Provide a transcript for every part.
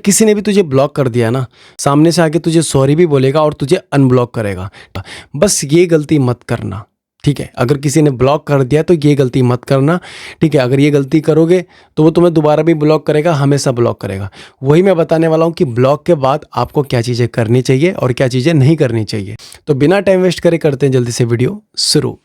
किसी ने भी तुझे ब्लॉक कर दिया ना, सामने से आके तुझे सॉरी भी बोलेगा और तुझे अनब्लॉक करेगा। बस ये गलती मत करना, ठीक है। अगर किसी ने ब्लॉक कर दिया तो ये गलती मत करना, ठीक है। अगर ये गलती करोगे तो वो तुम्हें दोबारा भी ब्लॉक करेगा, हमेशा ब्लॉक करेगा। वही मैं बताने वाला हूँ कि ब्लॉक के बाद आपको क्या चीज़ें करनी चाहिए और क्या चीज़ें नहीं करनी चाहिए। तो बिना टाइम वेस्ट करे करते हैं जल्दी से वीडियो शुरू।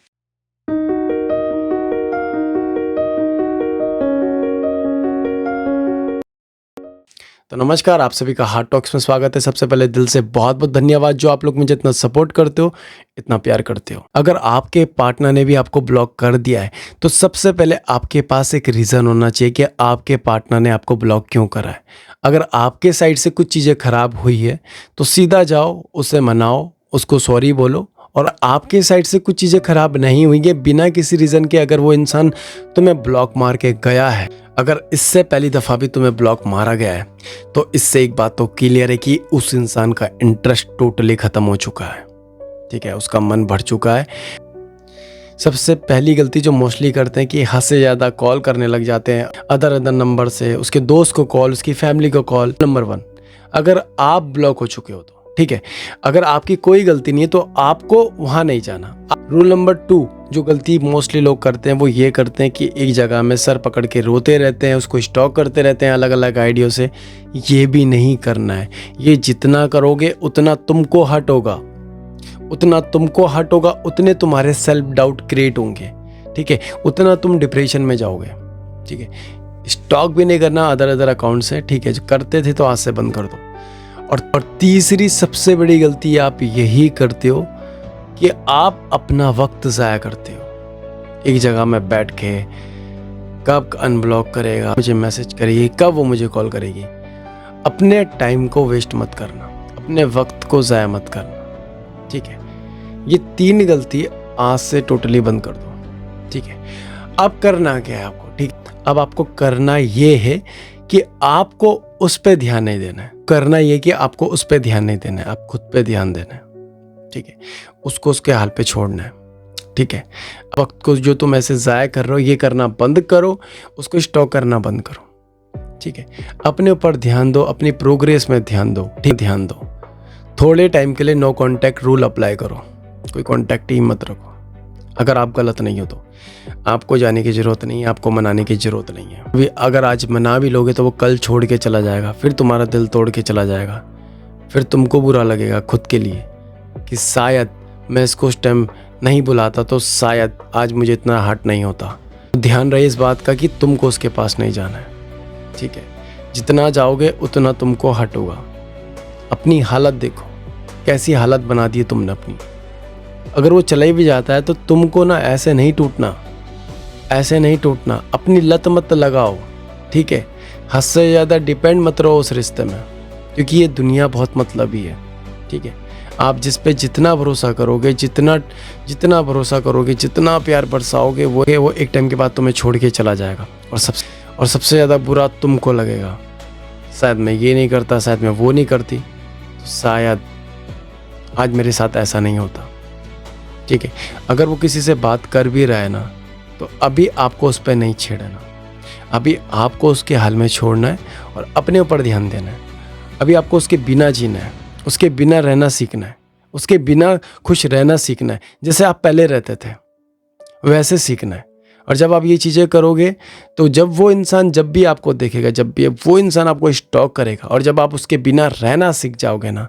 तो नमस्कार, आप सभी का हार्ट टॉक्स में स्वागत है। सबसे पहले दिल से बहुत बहुत धन्यवाद जो आप लोग मुझे इतना सपोर्ट करते हो, इतना प्यार करते हो। अगर आपके पार्टनर ने भी आपको ब्लॉक कर दिया है तो सबसे पहले आपके पास एक रीज़न होना चाहिए कि आपके पार्टनर ने आपको ब्लॉक क्यों करा है। अगर आपके साइड से कुछ चीज़ें खराब हुई है तो सीधा जाओ, उसे मनाओ, उसको सॉरी बोलो। और आपके साइड से कुछ चीज़ें खराब नहीं हुई है बिना किसी रीज़न के, अगर वो इंसान तुम्हें ब्लॉक मार के गया है, अगर इससे पहली दफ़ा भी तुम्हें ब्लॉक मारा गया है तो इससे एक बात तो क्लियर है कि उस इंसान का इंटरेस्ट टोटली ख़त्म हो चुका है, ठीक है। उसका मन भर चुका है। सबसे पहली गलती जो मोस्टली करते हैं कि हद से ज़्यादा कॉल करने लग जाते हैं अदर नंबर से, उसके दोस्त को कॉल, उसकी फैमिली को कॉल। नंबर 1, अगर आप ब्लॉक हो चुके हो तो ठीक है, अगर आपकी कोई गलती नहीं है तो आपको वहाँ नहीं जाना। रूल नंबर 2, जो गलती मोस्टली लोग करते हैं वो ये करते हैं कि एक जगह में सर पकड़ के रोते रहते हैं, उसको स्टॉक करते रहते हैं अलग अलग आइडियो से। ये भी नहीं करना है। ये जितना करोगे उतना तुमको हर्ट होगा, उतने तुम्हारे सेल्फ डाउट क्रिएट होंगे, ठीक है। उतना तुम डिप्रेशन में जाओगे, ठीक है। स्टॉक भी नहीं करना अदर अकाउंट से, ठीक है। जो करते थे तो आज से बंद कर दो। और तीसरी सबसे बड़ी गलती आप यही करते हो कि आप अपना वक्त ज़ाया करते हो एक जगह में बैठ के। कब अनब्लॉक करेगा, मुझे मैसेज करेगी, कब वो मुझे कॉल करेगी। अपने टाइम को वेस्ट मत करना, अपने वक्त को ज़ाया मत करना, ठीक है। ये 3 गलती आज से टोटली बंद कर दो, ठीक है। अब करना क्या है आपको, ठीक। अब आपको करना ये है कि आपको उस पे ध्यान नहीं देना है। करना ये कि आपको उस पे ध्यान नहीं देना है, आप खुद पे ध्यान देना है, ठीक है। उसको उसके हाल पे छोड़ना है, ठीक है। वक्त को जो तुम ऐसे ज़ाया कर रहे हो ये करना बंद करो, उसको स्टॉक करना बंद करो, ठीक है। अपने ऊपर ध्यान दो, अपनी प्रोग्रेस में ध्यान दो, ठीक, ध्यान दो। थोड़े टाइम के लिए नो कॉन्टैक्ट रूल अप्लाई करो, कोई कॉन्टैक्ट ही मत रखो। अगर आप गलत नहीं हो तो आपको जाने की ज़रूरत नहीं है, आपको मनाने की ज़रूरत नहीं है। अभी अगर आज मना भी लोगे तो वो कल छोड़ के चला जाएगा, फिर तुम्हारा दिल तोड़ के चला जाएगा। फिर तुमको बुरा लगेगा खुद के लिए कि शायद मैं इसको उस टाइम नहीं बुलाता तो शायद आज मुझे इतना हर्ट नहीं होता। ध्यान रहे इस बात का कि तुमको उसके पास नहीं जाना है, ठीक है। जितना जाओगे उतना तुमको हर्ट होगा। अपनी हालत देखो, कैसी हालत बना दी है तुमने अपनी। अगर वो चला भी जाता है तो तुमको ना ऐसे नहीं टूटना, अपनी लत मत लगाओ, ठीक है। हद से ज़्यादा डिपेंड मत रहो उस रिश्ते में, क्योंकि ये दुनिया बहुत मतलबी है, ठीक है। आप जिस पे जितना भरोसा करोगे, जितना भरोसा करोगे, जितना प्यार बरसाओगे, वो एक टाइम के बाद तुम्हें छोड़ के चला जाएगा। और सबसे ज़्यादा बुरा तुमको लगेगा, शायद मैं ये नहीं करता, शायद मैं वो नहीं करती, तो शायद आज मेरे साथ ऐसा नहीं होता, ठीक है। अगर वो किसी से बात कर भी रहा है ना तो अभी आपको उस पर नहीं छेड़ना, अभी आपको उसके हाल में छोड़ना है और अपने ऊपर ध्यान देना है। अभी आपको उसके बिना जीना है, उसके बिना रहना सीखना है, उसके बिना खुश रहना सीखना है। जैसे आप पहले रहते थे वैसे सीखना है। और जब आप ये चीज़ें करोगे तो जब वो इंसान जब भी आपको देखेगा, जब भी वो इंसान आपको स्टॉक करेगा और जब आप उसके बिना रहना सीख जाओगे ना,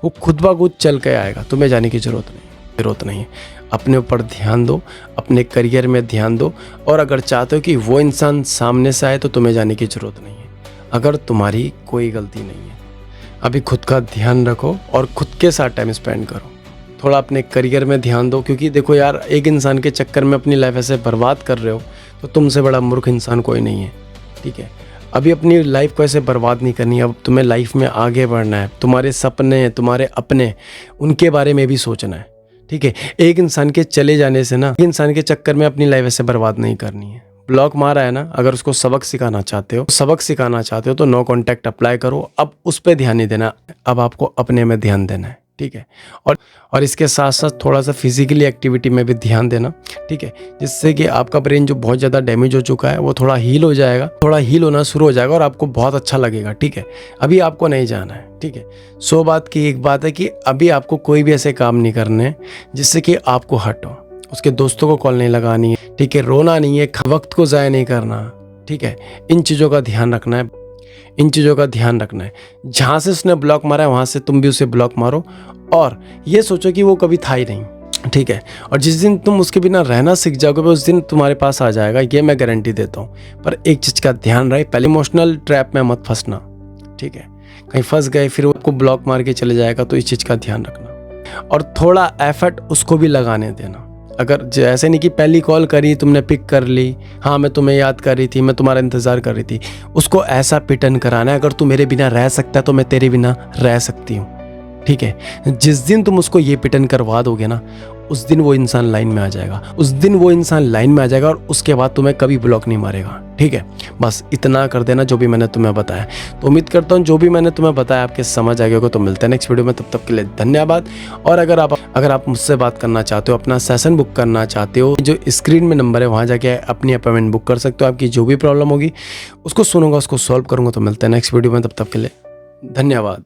वो खुद ब खुद चल के आएगा। तुम्हें जाने की ज़रूरत नहीं है। अपने ऊपर ध्यान दो, अपने करियर में ध्यान दो। और अगर चाहते हो कि वो इंसान सामने से आए तो तुम्हें जाने की ज़रूरत नहीं है। अगर तुम्हारी कोई गलती नहीं है, अभी खुद का ध्यान रखो और खुद के साथ टाइम स्पेंड करो। थोड़ा अपने करियर में ध्यान दो, क्योंकि देखो यार, एक इंसान के चक्कर में अपनी लाइफ ऐसे बर्बाद कर रहे हो तो तुमसे बड़ा मूर्ख इंसान कोई नहीं है, ठीक है। अभी अपनी लाइफ को ऐसे बर्बाद नहीं करनी है। अब तुम्हें लाइफ में आगे बढ़ना है। तुम्हारे सपने, तुम्हारे अपने, उनके बारे में भी सोचना है, ठीक है। एक इंसान के चले जाने से ना, एक इंसान के चक्कर में अपनी लाइफ ऐसे बर्बाद नहीं करनी है। ब्लॉक मारा है ना, अगर उसको सबक सिखाना चाहते हो तो नो कॉन्टैक्ट अप्लाई करो। अब उस पर ध्यान नहीं देना, अब आपको अपने में ध्यान देना है, ठीक है। और इसके साथ साथ थोड़ा सा फिजिकली एक्टिविटी में भी ध्यान देना, ठीक है, जिससे कि आपका ब्रेन जो बहुत ज़्यादा डैमेज हो चुका है वो थोड़ा हील हो जाएगा, थोड़ा हील होना शुरू हो जाएगा और आपको बहुत अच्छा लगेगा, ठीक है। अभी आपको नहीं जाना है, ठीक है। 100 बात की एक बात है कि अभी आपको कोई भी ऐसे काम नहीं करने जिससे कि आपको हर्ट हो। उसके दोस्तों को कॉल नहीं लगानी है, ठीक है, रोना नहीं है, वक्त को ज़ाया नहीं करना, ठीक है। इन चीज़ों का ध्यान रखना है, इन चीज़ों का ध्यान रखना है। जहाँ से उसने ब्लॉक मारा है वहाँ से तुम भी उसे ब्लॉक मारो और ये सोचो कि वो कभी था ही नहीं, ठीक है। और जिस दिन तुम उसके बिना रहना सीख जाओगे उस दिन तुम्हारे पास आ जाएगा, ये मैं गारंटी देता हूँ। पर एक चीज़ का ध्यान रहे, पहले इमोशनल ट्रैप में मत फंसना, ठीक है। कहीं फंस गए फिर वो आपको ब्लॉक मार के चले जाएगा, तो इस चीज़ का ध्यान रखना और थोड़ा एफर्ट उसको भी लगाने देना। अगर ऐसे नहीं कि पहली कॉल करी तुमने पिक कर ली, हाँ मैं तुम्हें याद कर रही थी, मैं तुम्हारा इंतज़ार कर रही थी, उसको ऐसा पिटन कराना है, अगर तू मेरे बिना रह सकता है तो मैं तेरे बिना रह सकती हूँ, ठीक है। जिस दिन तुम उसको ये पिटन करवा दोगे ना, उस दिन वो इंसान लाइन में आ जाएगा, उस दिन वो इंसान लाइन में आ जाएगा और उसके बाद तुम्हें कभी ब्लॉक नहीं मारेगा, ठीक है। बस इतना कर देना जो भी मैंने तुम्हें बताया। तो उम्मीद करता हूँ जो भी मैंने तुम्हें बताया आपके समझ आ गया होगा। तो मिलते हैं नेक्स्ट वीडियो में, तब तक के लिए धन्यवाद। और अगर आप मुझसे बात करना चाहते हो, अपना सेशन बुक करना चाहते हो, जो स्क्रीन में नंबर है वहाँ जाके अपनी अपॉइंटमेंट बुक कर सकते हो। आपकी जो भी प्रॉब्लम होगी उसको सुनूंगा, उसको सॉल्व करूँगा। तो मिलते हैं नेक्स्ट वीडियो में, तब तक के लिए धन्यवाद।